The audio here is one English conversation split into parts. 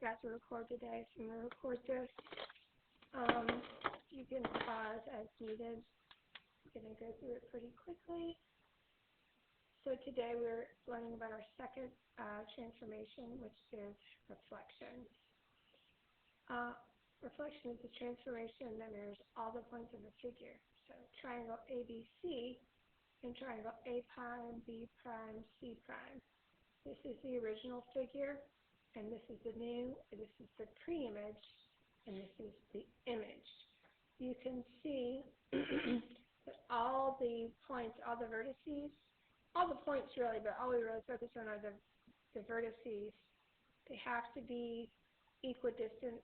forgot to record today, so I'm going to record this. You can pause as needed. I'm going to go through it pretty quickly. So today we're learning about our second transformation, which is reflection. Reflection is a transformation that mirrors all the points of a figure. So triangle ABC and triangle A prime, B prime, C prime. This is the original figure, and this is the new, and this is the pre-image, and this is the image. You can see that all the points, all the vertices, all the points really, but all we really focus on are the vertices. They have to be equidistant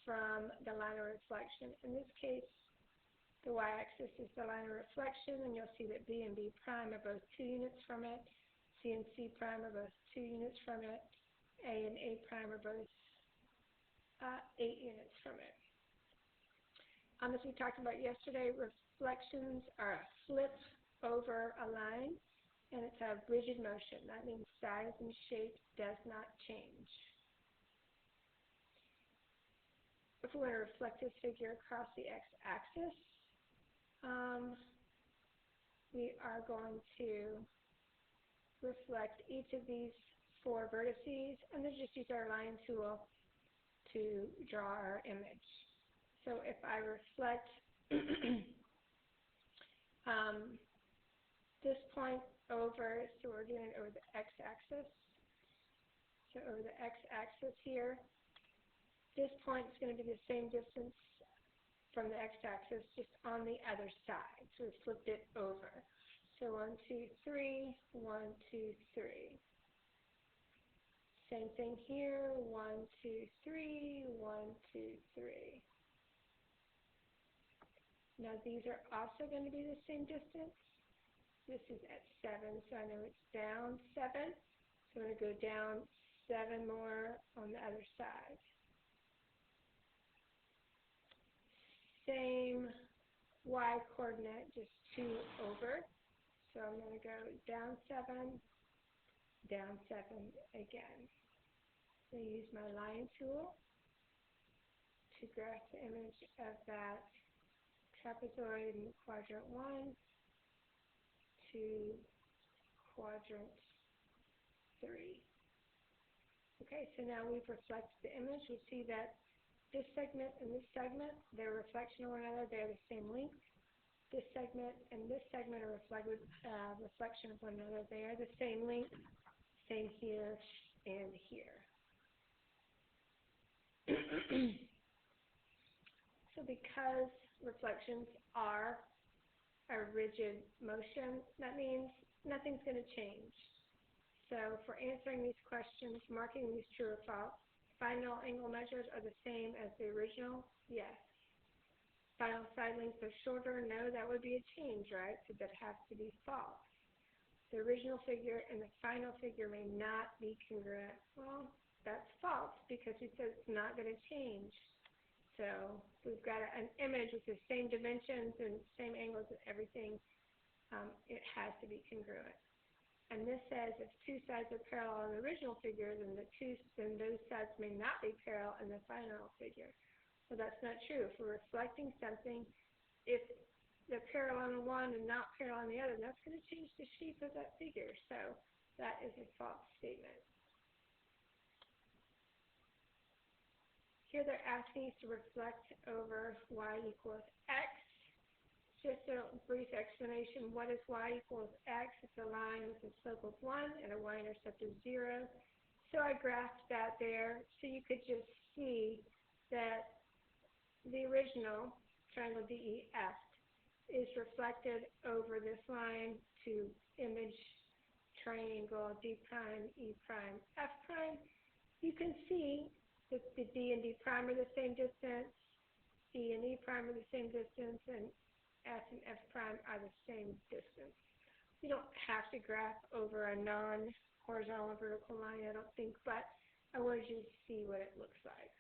from the line of reflection. In this case, the y-axis is the line of reflection, and you'll see that B and B prime are both 2 units from it. C and C prime are both 2 units from it. A and A prime are both 8 units from it. As we talked about yesterday, reflections are a flip over a line, and it's a rigid motion. That means size and shape does not change. If we want to reflect this figure across the x-axis, we are going to reflect each of these 4 vertices, and then just use our line tool to draw our image. So if I reflect this point over, so we're doing it over the x-axis, so over the x-axis here, this point is going to be the same distance from the x-axis, just on the other side. So we flipped it over. So 1, 2, 3, 1, 2, 3. Same thing here, 1, 2, 3, 1, 2, 3. Now these are also going to be the same distance. This is at 7, so I know it's down 7. So I'm going to go down 7 more on the other side. Same y coordinate, just 2 over. So I'm going to go down 7 again. So I use my line tool to graph the image of that trapezoid in quadrant 1 to quadrant 3. Okay, so now we've reflected the image. We see that this segment and this segment, they're a reflection of one another. They're the same length. This segment and this segment are reflection of one another. They are the same length, same here and here. So because reflections are a rigid motion, that means nothing's going to change. So for answering these questions, marking these true or false, final angle measures are the same as the original? Yes. Final side lengths are shorter? No, that would be a change, right? So that has to be false. The original figure and the final figure may not be congruent. Well, that's false because it says it's not going to change. So we've got an image with the same dimensions and same angles and everything. It has to be congruent. And this says if 2 sides are parallel in the original figure, then those sides may not be parallel in the final figure. So that's not true. If we're reflecting something, if they're parallel on one and not parallel on the other, that's going to change the shape of that figure. So that is a false statement. Here they're asking us to reflect over y equals x. Just a brief explanation, what is y equals x? It's a line with a slope of 1 and a y-intercept of 0. So I graphed that there so you could just see that the original triangle DEF is reflected over this line to image triangle D prime, E prime, F prime. You can see that the D and D prime are the same distance, E and E prime are the same distance, and F and F prime are the same distance. You don't have to graph over a non-horizontal or vertical line, I don't think, but I wanted you to see what it looks like.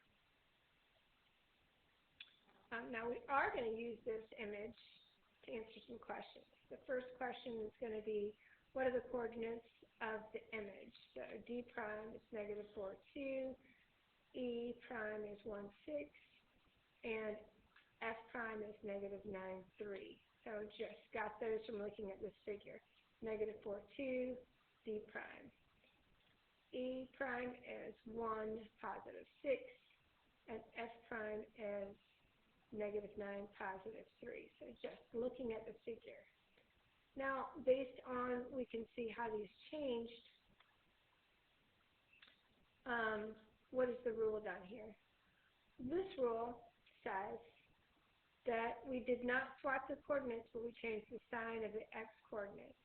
Now we are going to use this image to answer some questions. The first question is going to be, what are the coordinates of the image? So D prime is -4, 2. E prime is 1, 6, and F prime is negative 9, 3. So just got those from looking at this figure. Negative 4, 2, D prime. E prime is 1, positive 6, and F prime is negative 9, positive 3. So just looking at the figure. Now, based on, we can see how these changed. What is the rule down here? This rule says that we did not swap the coordinates, but we changed the sign of the x-coordinate.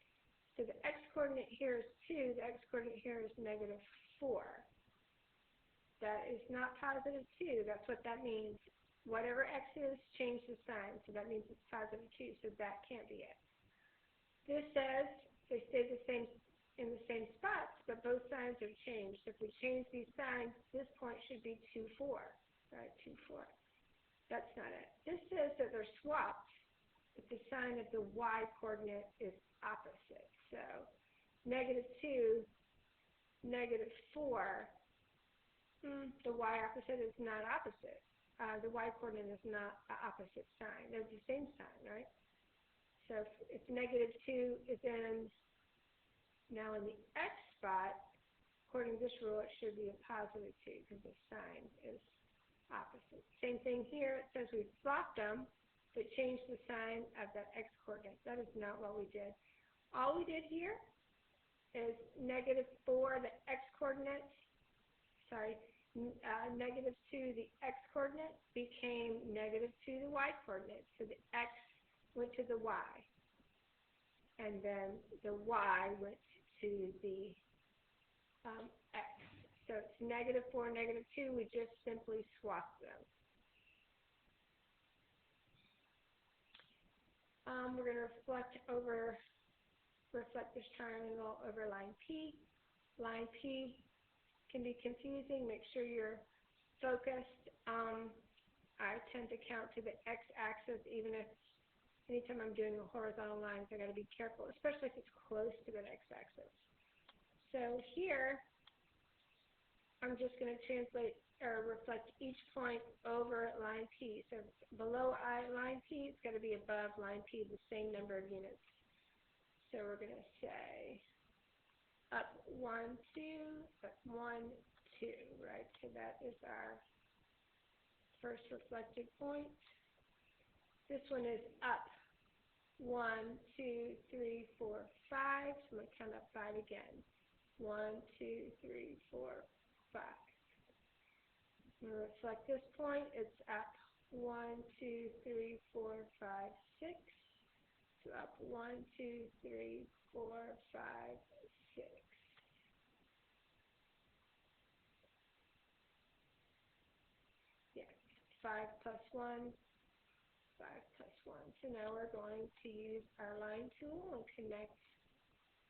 So the x-coordinate here is 2, the x-coordinate here is negative 4. That is not positive 2, that's what that means. Whatever x is, change the sign, so that means it's positive 2, so that can't be it. This says they stay the same in the same spots, but both signs have changed. If we change these signs, this point should be 2, 4, right, 2, 4. That's not it. This says that they're swapped, but the sign of the y-coordinate is opposite. So negative 2, negative 4, the y-opposite is not opposite. The y-coordinate is not an opposite sign. They're the same sign, right? So if negative 2 is now in the x spot, according to this rule, it should be a positive 2 because the sign is opposite. Same thing here. It says we swapped them, but changed the sign of that x-coordinate. That is not what we did. All we did here is negative 4, the x-coordinate, negative 2, the x-coordinate became negative 2, the y-coordinate. So the x went to the y, and then the y went to the x. So it's negative 4, negative 2. We just simply swapped them. We're going to reflect this triangle over line P. Line P can be confusing. Make sure you're focused. I tend to count to the x-axis, even if anytime I'm doing a horizontal line, I've got to be careful, especially if it's close to that x-axis. So here, I'm just going to translate or reflect each point over line P. So below line P, it's got to be above line P, the same number of units. So we're going to say up 1, 2, up 1, 2, right? So that is our first reflected point. This one is up 1, 2, 3, 4, 5. So I'm going to count up 5 again. 1, 2, 3, 4, 5. I'm going to reflect this point. It's up 1, 2, 3, 4, 5, 6. So up 1, 2, 3, 4, 5, 6. Yeah, 5 plus 1. 5 plus 1. So now we're going to use our line tool and connect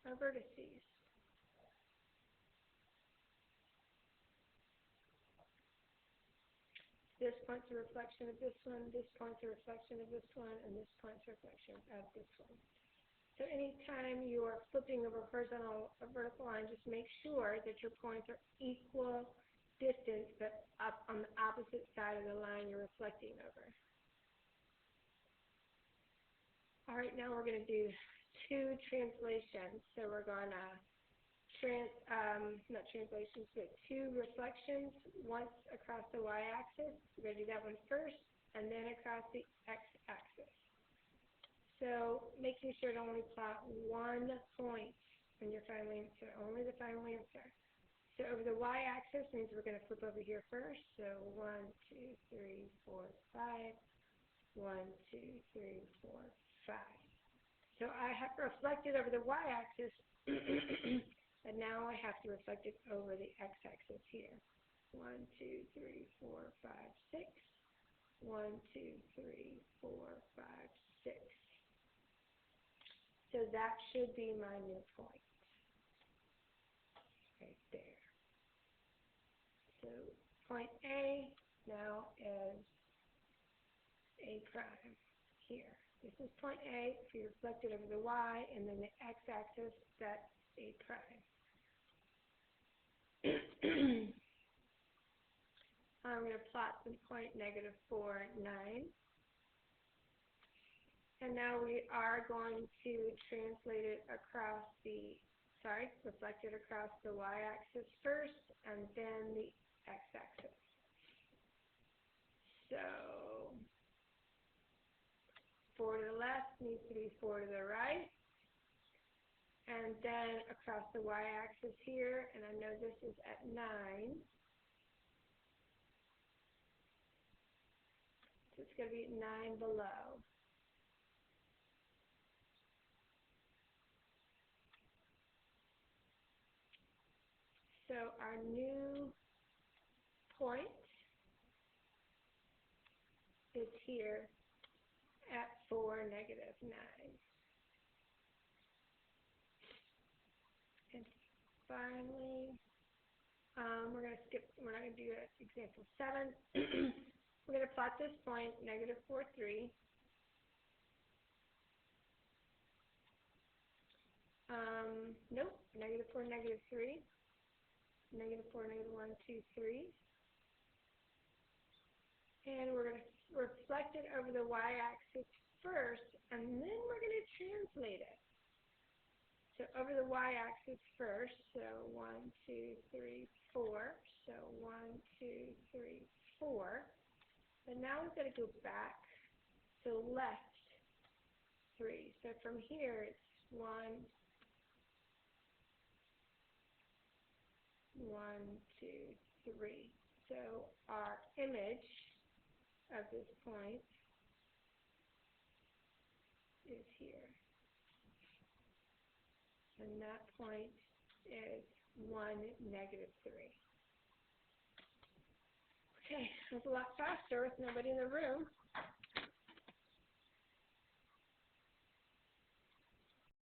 our vertices. This point's a reflection of this one, this point's a reflection of this one, and this point's a reflection of this one. So anytime you are flipping over horizontal or vertical line, just make sure that your points are equal distance, but up on the opposite side of the line you're reflecting over. All right, now we're going to do 2 translations. So we're going to not translations, but 2 reflections, once across the y-axis. We're going to do that one first, and then across the x-axis. So making sure to only plot 1 point on your final answer, only the final answer. So over the y-axis means we're going to flip over here first. So 1, 2, 3, 4, 5. 1, 2, 3, 4, 5. So I have reflected over the y-axis, and now I have to reflect it over the x-axis here. 1, 2, 3, 4, 5, 6. 1, 2, 3, 4, 5, 6. So that should be my midpoint. Right there. So point A now is A prime here. This is point A. If you reflect it over the y, and then the x-axis, that's A prime. I'm going to plot the point -4, 9. And now we are going to translate it across reflect it across the y-axis first, and then the x-axis. So 4 to the left needs to be 4 to the right. And then across the y-axis here, and I know this is at 9. So it's going to be 9 below. So our new point is here at 4, -9. And finally, we're going to skip, we're not going to do example 7. We're going to plot this point, -4, 3. Nope, -4, -3. -4, -1, 2, 3. And we're going to reflect it over the y-axis first, and then we're going to translate it. So over the y-axis first, so 1, 2, 3, 4. So 1, 2, 3, 4. But now we've got to go back to the left 3. So from here it's 1, 1, 2, 3. So our image of this point is here. And that point is 1, -3. Okay, that's a lot faster with nobody in the room.